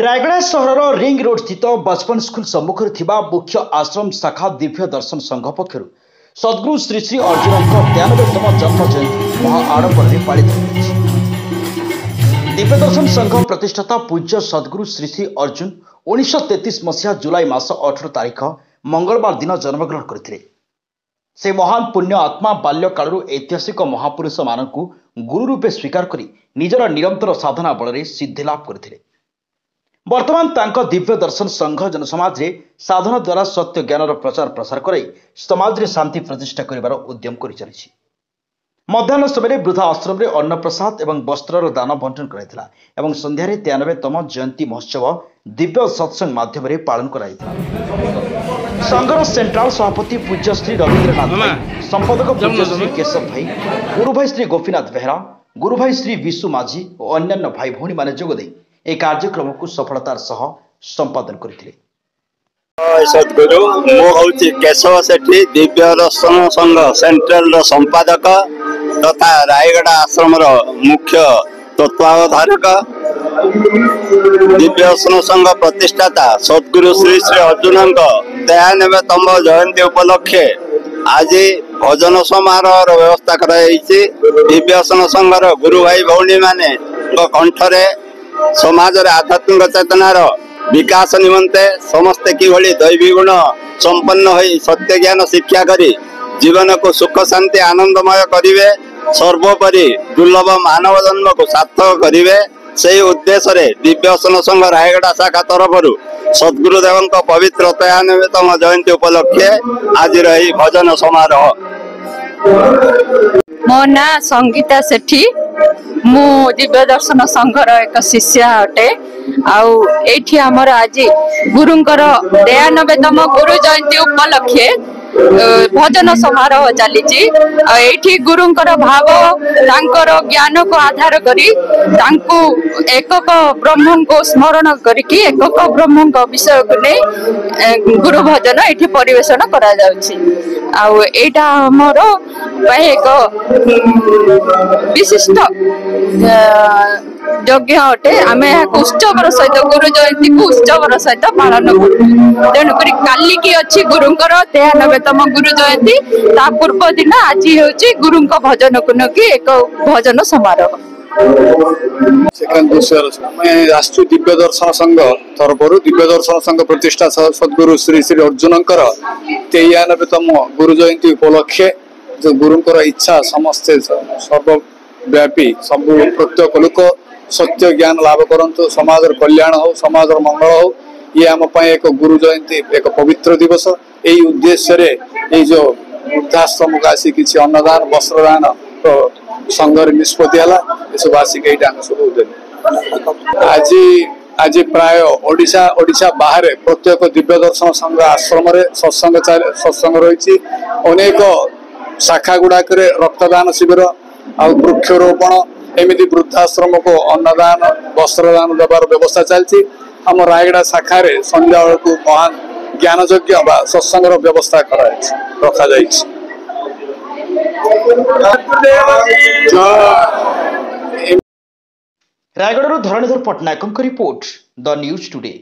रायगड़ा सहर ring road स्थित बचपन स्कूल सम्मुखें थिबा मुख्य आश्रम शाखा दिव्य दर्शन संघ पक्षर सद्गुरु श्री श्री अर्जुन 93तम जन्म जयंती महा आडंबर पालित होती। दिव्य दर्शन संघ प्रतिष्ठाता पूज्य सद्गुरु श्री श्री अर्जुन 1933 मसीहा जुलाई मास 18 तारिख मंगलवार दिन जन्मग्रहण करते। से महान पुण्य आत्मा बाल्य कालू ऐतिहासिक महापुरुष मानक गुरु रूपे स्वीकार करी निजर निरंतर साधना बल सिद्धि लाभ करते। वर्तमान तांको दिव्य दर्शन संघ जनसमाज रे साधना द्वारा सत्य ज्ञानर प्रचार प्रसार कर समाज रे शांति प्रतिष्ठा करिवार उद्यम करि चलिछि। मध्याह्न समय वृद्धा आश्रम रे अन्न प्रसाद एवं वस्त्रर दान बंटन कराइथिला एवं संध्या रे 93तम जयंती महोत्सव दिव्य सत्संग माध्यम रे पालन कराइथिला। संघर सेंट्रल सभापति पूज्य श्री रविंद्रनाथ भाई, संपादक पूज्य श्री केशव भाई, गुरु भाई श्री गोपीनाथ बेहरा, गुरु भाई श्री विशु माझी और अन्य भाई भौणी माने जोगदे एक कार्यक्रम को सफलतार सह संपादन करथिले। सद्गुरु मो होची केशव सेठी दिव्य दर्शन संघ सेंट्रल संपादक तथा रायगड़ा आश्रम मुख्य तत्वावधारक। दिव्य दर्शन संघ प्रतिष्ठाता सद्गुरु श्री श्री अर्जुन 93तम जयंती उपलक्षे आज भजन समारोह व्यवस्था कराई। दिव्य दर्शन संघर गुरु भाई भौणी माने कंठरे समाज आध्यात्मिक चेतनार विकास निमंते समस्ते किभली दैवी गुण संपन्न होई सत्य ज्ञान शिक्षा करी जीवन को सुख शांति आनंदमय करिवे, सर्वोपरि दुर्लभ मानव जन्म को सार्थक करिवे, से उद्देश्य रे दिव्य दर्शन संघ रायगड़ा शाखा तरफ सद्गुरुदेव पवित्र 93तम जयंती उपलक्षे आज रही भजन समारोह। मो ना संगीता सेठी, मु दिव्य दर्शन संघर एक शिष्य अटे। आठी आमर आज गुरुंकर 93तम गुरु जयंती उपलक्षे भजन समारोह चली। गुरुंकर भाव तांकर ज्ञान को आधार करी तांकु एकक ब्रह्म को स्मरण करिकी एकक ब्रह्म विषय को नहीं गुरु भजन एठी परिवेषण करा जाउछि। आउ एटा हमर एक विशिष्ट यज्ञ अटे। आमे उत्सवर सहित गुरु जयंती को उत्सवर सहित पालन करूँ। तेणुक काली की अच्छी गुरुंकर 93तम गुरु जयंती, ता पूर्व दिन आज होची गुरुंक भजन को नकी एक भजन समारोह। राष्ट्रीय दिव्य दर्शन संघ तरफ दिव्य दर्शन संघ प्रतिष्ठा सद्गुरु श्री श्री अर्जुन 93तम गुरु जयंती उपलक्षे जो गुरुंकर इच्छा समस्ते सर्वव्यापी सब प्रत्येक लोक सत्य ज्ञान लाभ करंतु, समाज कल्याण हो, समाज मंगल हो, ये आम एक गुरु जयंती एक पवित्र दिवस। यही उद्देश्य रे ये जो वृद्धाश्रम को आसी किसी अन्नदान वस्त्रदान तो संघर निष्पत्ति है सब आसिक सब आज प्राय ओडिशा बाहर प्रत्येक दिव्य दर्शन संघ आश्रम सत्संग रही। अनेक शाखा गुड़ाक रक्तदान शिविर आ वृक्षरोपण एमती वृद्धाश्रम को अन्नदान वस्त्रदान देवार व्यवस्था चलती। आम रायगड़ा शाखा संध्या बेलू महान ज्ञान यज्ञ बा सत्संग व्यवस्था रखा Rayagada Dharanidhar Pattnaik report the news today.